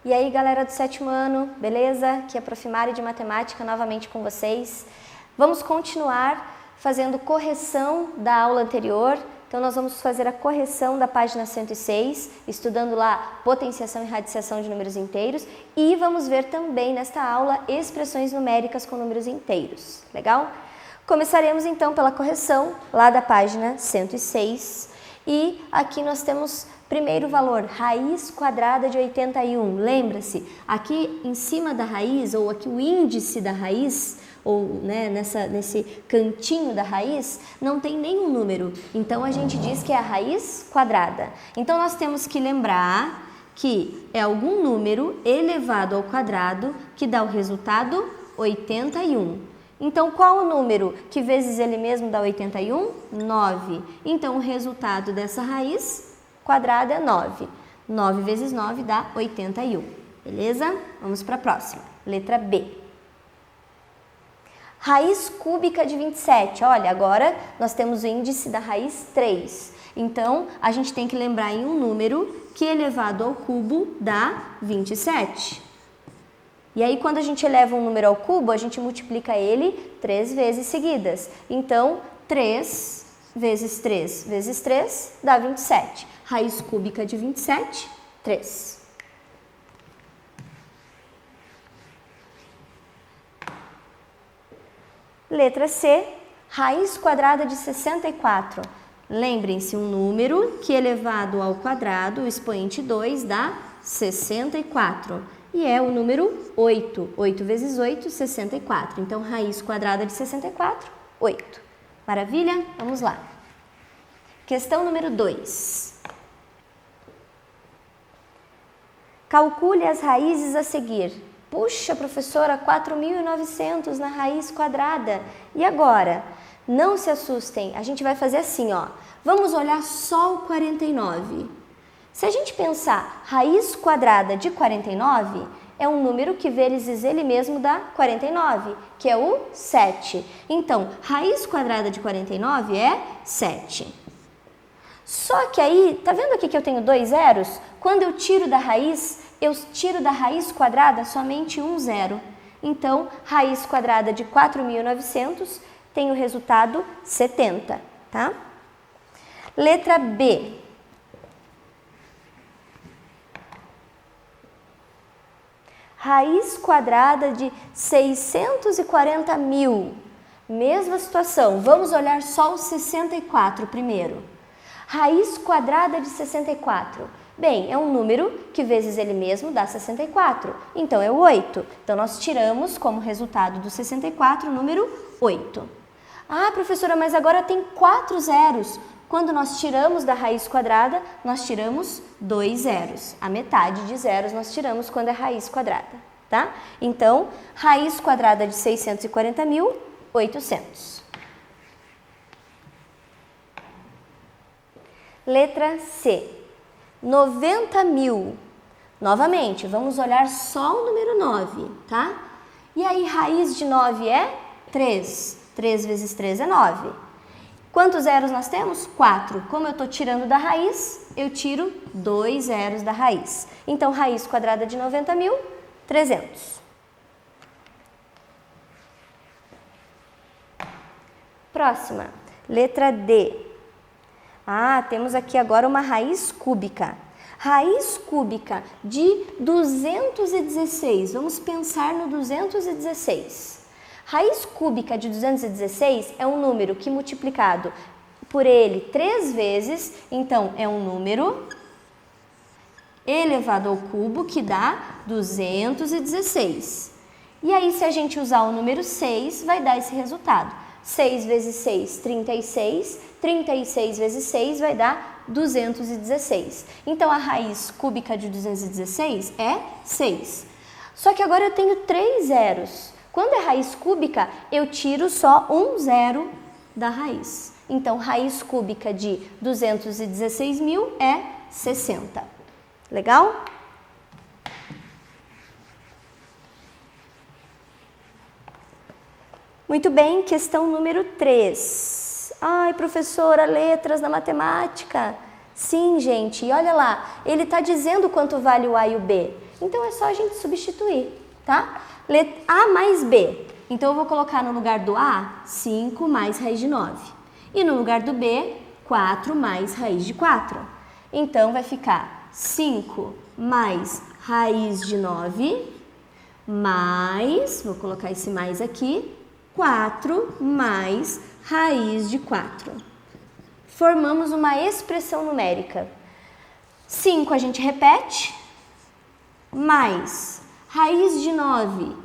E aí, galera do 7º ano, beleza? Aqui é a Prof. Mari de Matemática novamente com vocês. Vamos continuar fazendo correção da aula anterior. Então, nós vamos fazer a correção da página 106, estudando lá potenciação e radiciação de números inteiros. E vamos ver também nesta aula expressões numéricas com números inteiros. Legal? Começaremos então pela correção lá da página 106. E aqui nós temos primeiro valor, raiz quadrada de 81. Lembra-se, aqui em cima da raiz, ou aqui o índice da raiz, ou né, nesse cantinho da raiz, não tem nenhum número. Então, a gente diz que é a raiz quadrada. Então, nós temos que lembrar que é algum número elevado ao quadrado que dá o resultado 81. Então, qual o número que vezes ele mesmo dá 81? 9. Então, o resultado dessa raiz quadrada é 9. 9 vezes 9 dá 81. Beleza? Vamos para a próxima. Letra B. Raiz cúbica de 27. Olha, agora nós temos o índice da raiz 3. Então, a gente tem que lembrar em um número que elevado ao cubo dá 27. E aí, quando a gente eleva um número ao cubo, a gente multiplica ele 3 vezes seguidas. Então, 3 vezes 3 vezes 3 dá 27. Raiz cúbica de 27, 3. Letra C, raiz quadrada de 64. Lembrem-se, um número que elevado ao quadrado, o expoente 2, dá 64. E é o número 8. 8 vezes 8, 64. Então, raiz quadrada de 64, 8. Maravilha? Vamos lá. Questão número 2. Calcule as raízes a seguir. Puxa, professora, 4.900 na raiz quadrada. E agora? Não se assustem, a gente vai fazer assim, ó. Vamos olhar só o 49. Se a gente pensar raiz quadrada de 49, é um número que vezes ele mesmo dá 49, que é o 7. Então, raiz quadrada de 49 é 7. Só que aí, tá vendo aqui que eu tenho 2 zeros? Quando eu tiro da raiz, eu tiro da raiz quadrada somente um zero. Então, raiz quadrada de 4.900 tem o resultado 70, tá? Letra B. Raiz quadrada de 640.000. Mesma situação, vamos olhar só o 64 primeiro. Raiz quadrada de 64. Bem, é um número que vezes ele mesmo dá 64, então é o 8. Então, nós tiramos como resultado do 64 o número 8. Ah, professora, mas agora tem 4 zeros. Quando nós tiramos da raiz quadrada, nós tiramos 2 zeros. A metade de zeros nós tiramos quando é raiz quadrada, tá? Então, raiz quadrada de 640.000, 800. Letra C. 90.000. Novamente, vamos olhar só o número 9, tá? E aí, raiz de 9 é 3. 3 vezes 3 é 9. Quantos zeros nós temos? 4. Como eu estou tirando da raiz, eu tiro 2 zeros da raiz. Então, raiz quadrada de 90.000, 300. Próxima, letra D. Ah, temos aqui agora uma raiz cúbica. Raiz cúbica de 216. Vamos pensar no 216. Raiz cúbica de 216 é um número que multiplicado por ele 3 vezes, então é um número elevado ao cubo que dá 216. E aí, se a gente usar o número 6, vai dar esse resultado. 6 vezes 6, 36. 36 vezes 6 vai dar 216. Então, a raiz cúbica de 216 é 6. Só que agora eu tenho 3 zeros. Quando é raiz cúbica, eu tiro só um zero da raiz. Então, raiz cúbica de 216.000 é 60. Legal? Muito bem, questão número 3. Ai, professora, letras na matemática. Sim, gente, e olha lá, ele está dizendo quanto vale o A e o B. Então é só a gente substituir, tá? A mais B. Então eu vou colocar no lugar do A, 5 mais raiz de 9. E no lugar do B, 4 mais raiz de 4. Então vai ficar 5 mais raiz de 9, mais, vou colocar esse mais aqui, 4 mais raiz de 4. Formamos uma expressão numérica. 5 a gente repete, mais raiz de 9.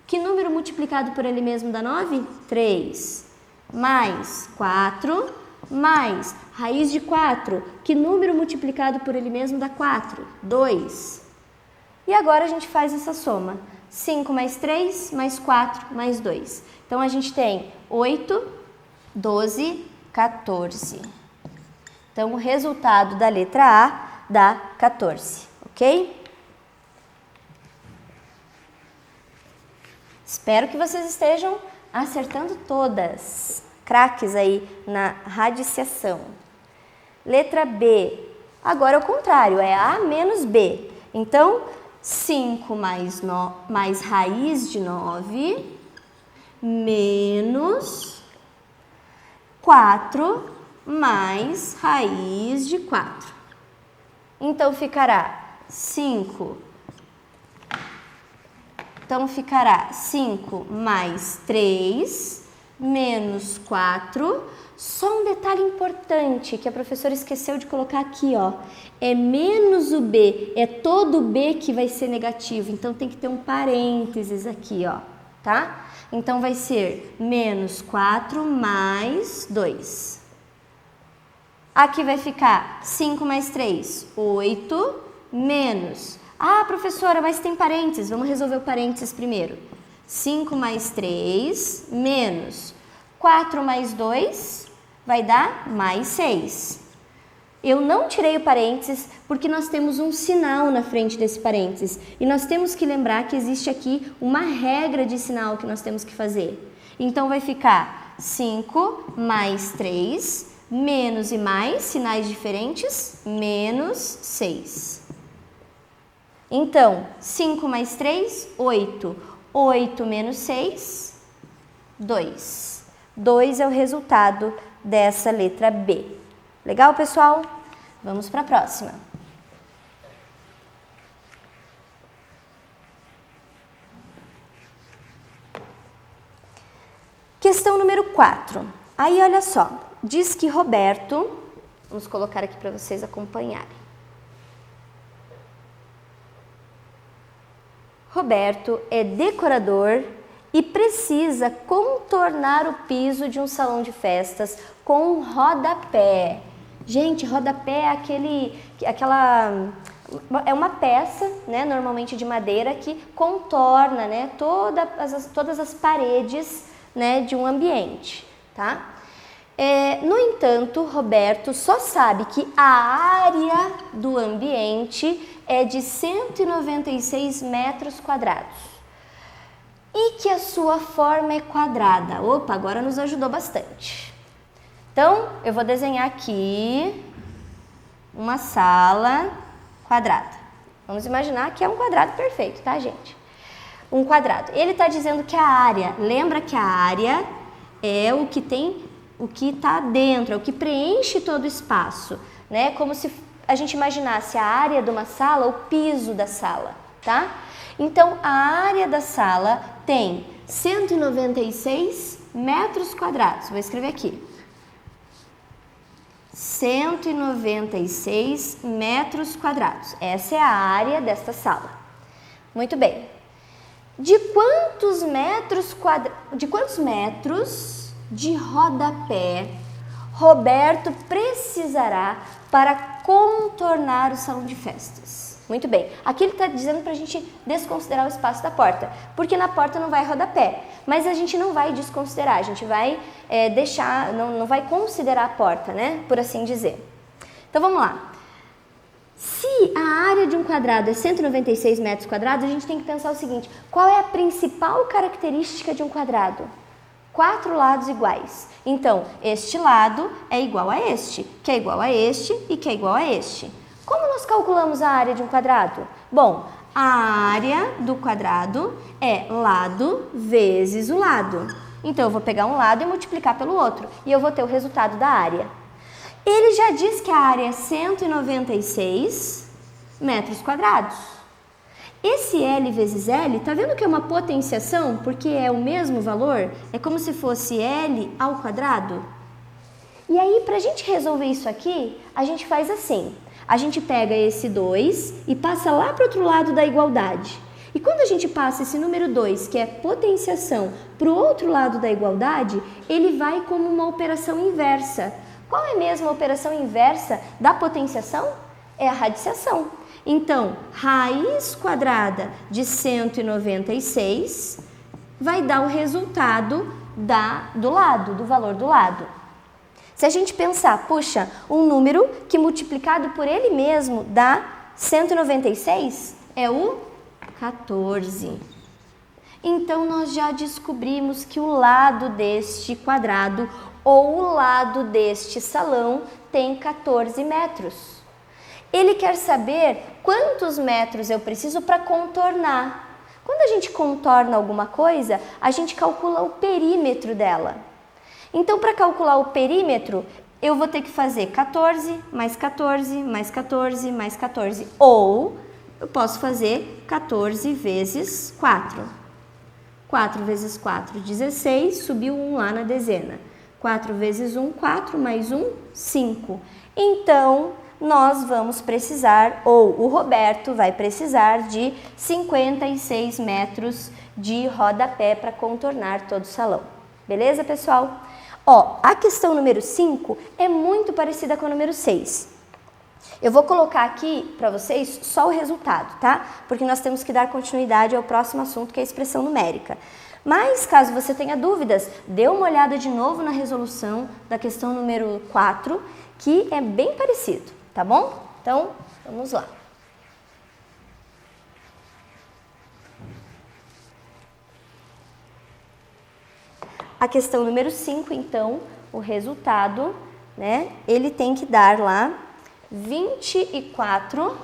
Que número multiplicado por ele mesmo dá 9? 3. Mais 4, mais raiz de 4. Que número multiplicado por ele mesmo dá 4? 2. E agora a gente faz essa soma. 5 mais 3, mais 4, mais 2. Então, a gente tem 8, 12, 14. Então, o resultado da letra A dá 14, ok? Espero que vocês estejam acertando todas. Craques aí na radiciação. Letra B. Agora é o contrário, é A menos B. Então, 5 mais raiz de 9 menos 4 mais raiz de 4. Então, ficará 5. Então, ficará 5 mais 3 menos 4. Só um detalhe importante que a professora esqueceu de colocar aqui, ó. É menos o B, é todo o B que vai ser negativo. Então, tem que ter um parênteses aqui, ó, tá? Então, vai ser menos 4 mais 2. Aqui vai ficar 5 mais 3, 8, menos... Ah, professora, mas tem parênteses. Vamos resolver o parênteses primeiro. 5 mais 3, menos 4 mais 2, vai dar mais 6. Eu não tirei o parênteses porque nós temos um sinal na frente desse parênteses. E nós temos que lembrar que existe aqui uma regra de sinal que nós temos que fazer. Então, vai ficar 5 mais 3, menos e mais, sinais diferentes, menos 6. Então, 5 mais 3, 8. 8 menos 6, 2. 2 é o resultado dessa letra B. Legal, pessoal? Vamos para a próxima. Questão número 4. Aí, olha só. Diz que Roberto... Vamos colocar aqui para vocês acompanharem. Roberto é decorador e precisa contornar o piso de um salão de festas com um rodapé. Gente, rodapé é é uma peça, né, normalmente de madeira, que contorna, né, todas as paredes, né, de um ambiente, tá? No entanto, Roberto só sabe que a área do ambiente é de 196 metros quadrados e que a sua forma é quadrada. Opa, agora nos ajudou bastante. Então, eu vou desenhar aqui uma sala quadrada. Vamos imaginar que é um quadrado perfeito, tá, gente? Um quadrado. Ele está dizendo que a área, lembra que a área é o que está dentro, é o que preenche todo o espaço, né? Como se a gente imaginasse a área de uma sala, o piso da sala, tá? Então, a área da sala tem 196 metros quadrados. Vou escrever aqui. 196 metros quadrados. Essa é a área desta sala. Muito bem. De quantos metros de rodapé Roberto precisará para contornar o salão de festas? Muito bem. Aqui ele está dizendo para a gente desconsiderar o espaço da porta, porque na porta não vai rodapé. Mas a gente não vai desconsiderar, a gente vai não vai considerar a porta, né? Por assim dizer. Então vamos lá. Se a área de um quadrado é 196 metros quadrados, a gente tem que pensar o seguinte: qual é a principal característica de um quadrado? 4 lados iguais. Então, este lado é igual a este, que é igual a este e que é igual a este. Como nós calculamos a área de um quadrado? Bom, a área do quadrado é lado vezes o lado. Então, eu vou pegar um lado e multiplicar pelo outro, e eu vou ter o resultado da área. Ele já diz que a área é 196 metros quadrados. Esse L vezes L, tá vendo que é uma potenciação? Porque é o mesmo valor? É como se fosse L ao quadrado? E aí, para a gente resolver isso aqui, a gente faz assim. A gente pega esse 2 e passa lá para o outro lado da igualdade. E quando a gente passa esse número 2, que é potenciação, para o outro lado da igualdade, ele vai como uma operação inversa. Qual é mesmo a operação inversa da potenciação? É a radiciação. Então, raiz quadrada de 196 vai dar o resultado do valor do lado. Se a gente pensar, puxa, um número que multiplicado por ele mesmo dá 196, é o 14. Então, nós já descobrimos que o lado deste quadrado ou o lado deste salão tem 14 metros. Ele quer saber quantos metros eu preciso para contornar. Quando a gente contorna alguma coisa, a gente calcula o perímetro dela. Então, para calcular o perímetro, eu vou ter que fazer 14 mais 14 mais 14 mais 14. Ou eu posso fazer 14 vezes 4. 4 vezes 4, 16, subiu 1 lá na dezena. 4 vezes 1, 4, mais 1, 5. Então, nós vamos precisar, ou o Roberto vai precisar de 56 metros de rodapé para contornar todo o salão. Beleza, pessoal? Ó, a questão número 5 é muito parecida com a número 6. Eu vou colocar aqui para vocês só o resultado, tá? Porque nós temos que dar continuidade ao próximo assunto, que é a expressão numérica. Mas, caso você tenha dúvidas, dê uma olhada de novo na resolução da questão número 4, que é bem parecido, tá bom? Então, vamos lá. A questão número 5, então, o resultado, né? Ele tem que dar lá 24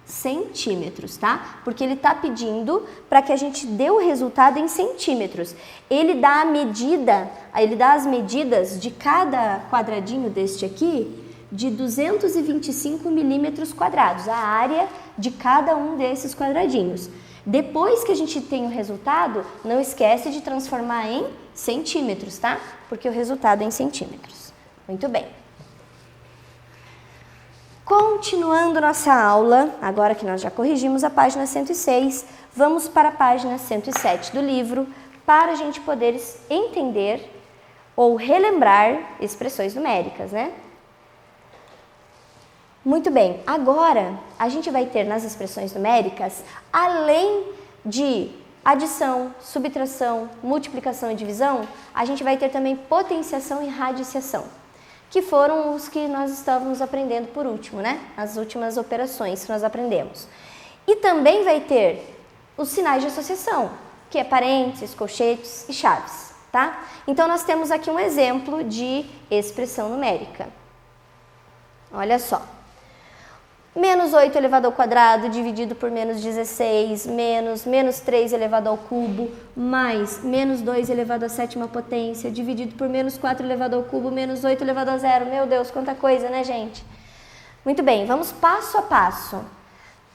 centímetros, tá? Porque ele está pedindo para que a gente dê o resultado em centímetros. Ele dá a medida, ele dá as medidas de cada quadradinho deste aqui de 225 milímetros quadrados, a área de cada um desses quadradinhos. Depois que a gente tem o resultado, não esquece de transformar em centímetros, tá? Porque o resultado é em centímetros. Muito bem. Continuando nossa aula, agora que nós já corrigimos a página 106, vamos para a página 107 do livro, para a gente poder entender ou relembrar expressões numéricas, né? Muito bem, agora a gente vai ter nas expressões numéricas, além de adição, subtração, multiplicação e divisão, a gente vai ter também potenciação e radiciação, que foram os que nós estávamos aprendendo por último, né? As últimas operações que nós aprendemos. E também vai ter os sinais de associação, que é parênteses, colchetes e chaves, tá? Então, nós temos aqui um exemplo de expressão numérica. Olha só. Menos 8 elevado ao quadrado dividido por menos 16, menos 3 elevado ao cubo, mais menos 2 elevado à sétima potência, dividido por menos 4 elevado ao cubo, menos 8 elevado a zero. Meu Deus, quanta coisa, né, gente? Muito bem, vamos passo a passo.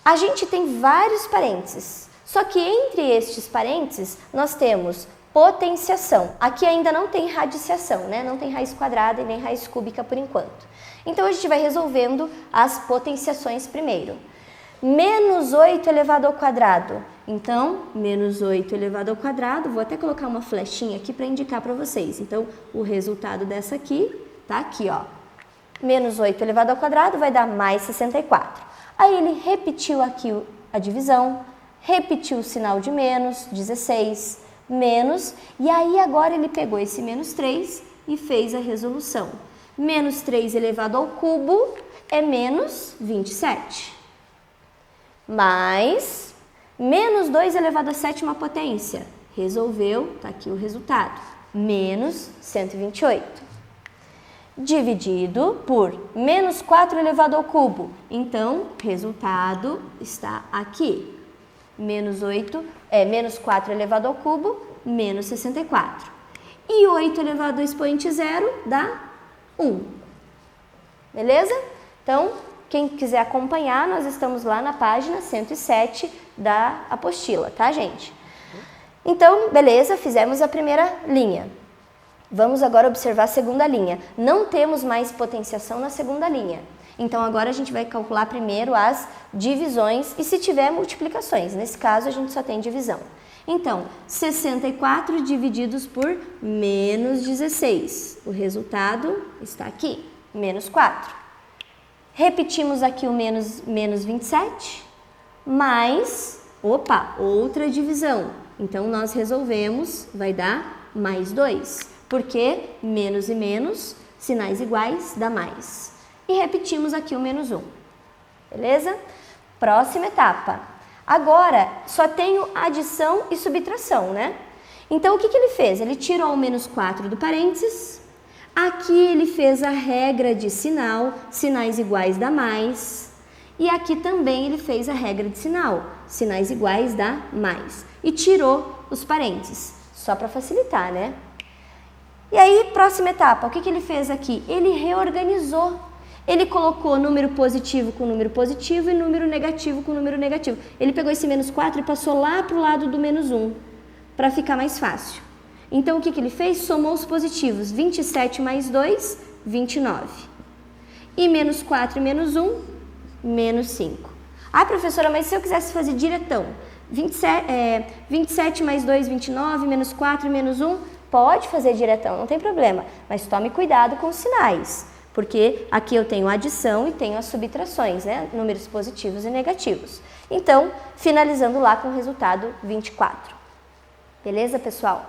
A gente tem vários parênteses, só que entre estes parênteses nós temos potenciação. Aqui ainda não tem radiciação, né? Não tem raiz quadrada e nem raiz cúbica por enquanto. Então, a gente vai resolvendo as potenciações primeiro. Menos 8 elevado ao quadrado. Então, menos 8 elevado ao quadrado, vou até colocar uma flechinha aqui para indicar para vocês. Então, o resultado dessa aqui, tá aqui, ó. Menos 8 elevado ao quadrado vai dar mais 64. Aí, ele repetiu aqui a divisão, repetiu o sinal de menos, 16, menos, e aí agora ele pegou esse menos 3 e fez a resolução. Menos 3 elevado ao cubo é menos 27. Mais menos 2 elevado à sétima potência Resolveu, tá aqui o resultado, menos 128. Dividido por menos 4 elevado ao cubo. Então, resultado está aqui. Menos 4 elevado ao cubo, menos 64. E 8 elevado ao expoente zero dá 1. Beleza? Então, quem quiser acompanhar, nós estamos lá na página 107 da apostila, tá, gente? Então, beleza, fizemos a primeira linha. Vamos agora observar a segunda linha. Não temos mais potenciação na segunda linha. Então, agora a gente vai calcular primeiro as divisões e se tiver multiplicações. Nesse caso, a gente só tem divisão. Então, 64 divididos por menos 16. O resultado está aqui, menos 4. Repetimos aqui o menos 27, mais, outra divisão. Então, nós resolvemos, vai dar mais 2. Porque menos e menos, sinais iguais, dá mais. E repetimos aqui o menos 1. Beleza? Próxima etapa. Agora, só tenho adição e subtração, né? Então, o que ele fez? Ele tirou o menos 4 do parênteses. Aqui ele fez a regra de sinal, sinais iguais dá mais. E aqui também ele fez a regra de sinal, sinais iguais dá mais. E tirou os parênteses, só para facilitar, né? E aí, próxima etapa, o que ele fez aqui? Ele reorganizou. Ele colocou número positivo com número positivo e número negativo com número negativo. Ele pegou esse menos 4 e passou lá para o lado do menos 1, para ficar mais fácil. Então, o que ele fez? Somou os positivos. 27 mais 2, 29. E menos 4 e menos 1, menos 5. Ah, professora, mas se eu quisesse fazer diretão? 27 mais 2, 29, menos 4 e menos 1... Pode fazer diretão, não tem problema, mas tome cuidado com os sinais, porque aqui eu tenho adição e tenho as subtrações, né? Números positivos e negativos. Então, finalizando lá com o resultado 24. Beleza, pessoal?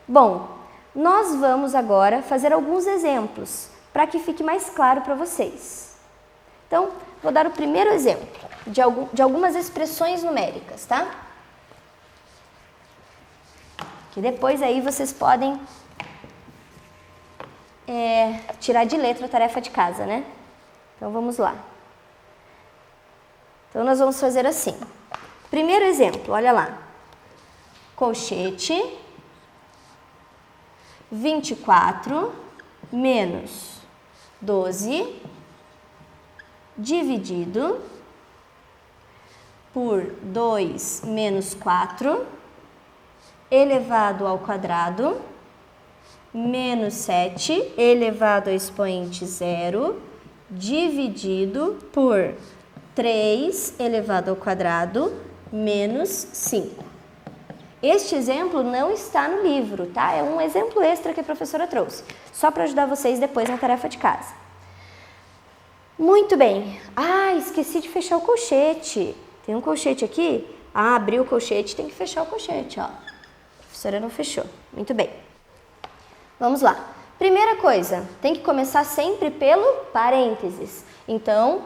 Bom, nós vamos agora fazer alguns exemplos para que fique mais claro para vocês. Então, vou dar o primeiro exemplo de algumas expressões numéricas, tá? Que depois aí vocês podem tirar de letra a tarefa de casa, né? Então, vamos lá. Então, nós vamos fazer assim. Primeiro exemplo, olha lá. Colchete, 24 menos 12 dividido por 2 menos 4 elevado ao quadrado, menos 7 elevado ao expoente zero, dividido por 3 elevado ao quadrado, menos 5. Este exemplo não está no livro, tá? É um exemplo extra que a professora trouxe, só para ajudar vocês depois na tarefa de casa. Muito bem. Ah, esqueci de fechar o colchete. Tem um colchete aqui? Ah, abri o colchete, tem que fechar o colchete, ó. A professora não fechou. Muito bem. Vamos lá. Primeira coisa, tem que começar sempre pelo parênteses. Então,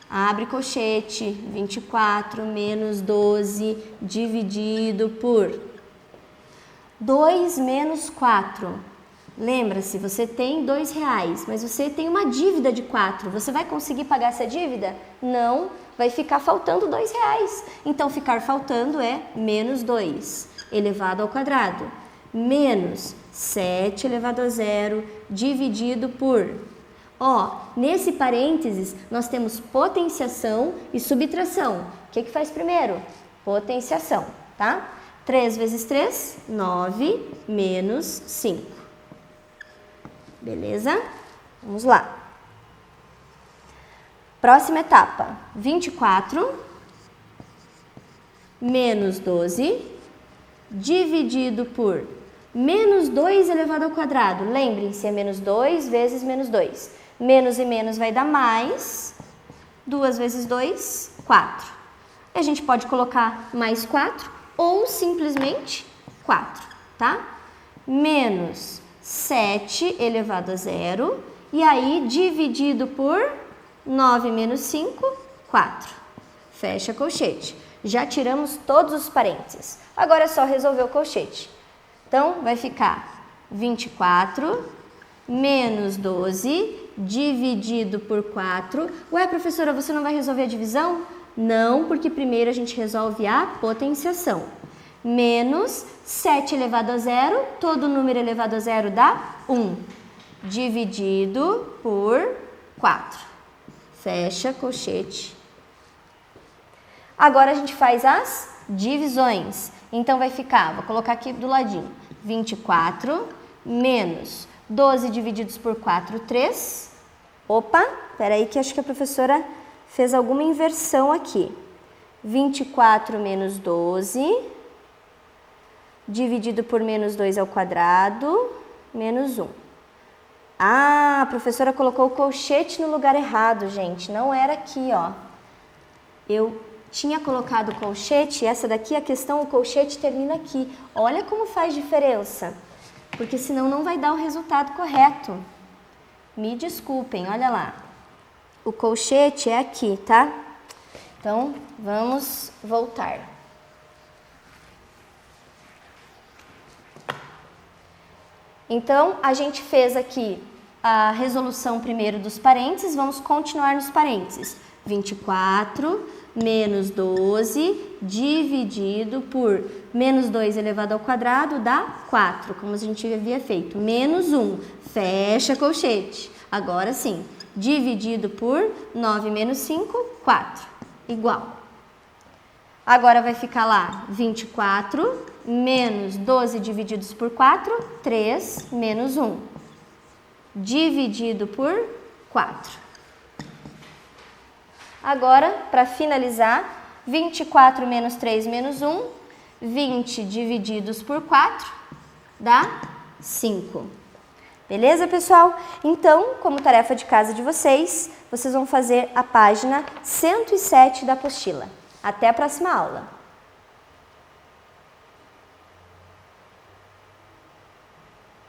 abre colchete, 24 menos 12 dividido por 2 menos 4. Lembra-se, você tem R$2, mas você tem uma dívida de 4. Você vai conseguir pagar essa dívida? Não, vai ficar faltando R$2. Então, ficar faltando é menos 2 elevado ao quadrado, menos 7 elevado a zero dividido por... Ó, nesse parênteses, nós temos potenciação e subtração. O que faz primeiro? Potenciação, tá? 3 vezes 3, 9, menos 5. Beleza? Vamos lá. Próxima etapa. 24 menos 12 dividido por menos 2 elevado ao quadrado. Lembrem-se, é menos 2 vezes menos 2. Menos e menos vai dar mais. 2 vezes 2, 4. A gente pode colocar mais 4 ou simplesmente 4, tá? Menos 7 elevado a zero. E aí, dividido por 9 menos 5, 4. Fecha colchete. Já tiramos todos os parênteses. Agora é só resolver o colchete. Então, vai ficar 24 menos 12 dividido por 4. Ué, professora, você não vai resolver a divisão? Não, porque primeiro a gente resolve a potenciação. Menos 7 elevado a zero, todo número elevado a zero dá 1. Dividido por 4. Fecha colchete. Agora a gente faz as divisões. Então vai ficar, vou colocar aqui do ladinho, 24 menos 12 divididos por 4, 3. Opa, peraí que acho que a professora fez alguma inversão aqui. 24 menos 12, dividido por menos 2 ao quadrado, menos 1. Ah, a professora colocou o colchete no lugar errado, gente. Não era aqui, ó. Eu tinha colocado o colchete, essa daqui, a questão, o colchete termina aqui. Olha como faz diferença, porque senão não vai dar o resultado correto. Me desculpem, olha lá. O colchete é aqui, tá? Então, vamos voltar. Então, a gente fez aqui a resolução primeiro dos parênteses, vamos continuar nos parênteses. 24 menos 12 dividido por menos 2 elevado ao quadrado dá 4, como a gente havia feito. Menos 1, fecha colchete. Agora sim, dividido por 9 menos 5, 4, igual. Agora vai ficar lá 24 menos 12 divididos por 4, 3 menos 1, dividido por 4. Agora, para finalizar, 24 menos 3 menos 1, 20 divididos por 4, dá 5. Beleza, pessoal? Então, como tarefa de casa de vocês, vocês vão fazer a página 107 da apostila. Até a próxima aula!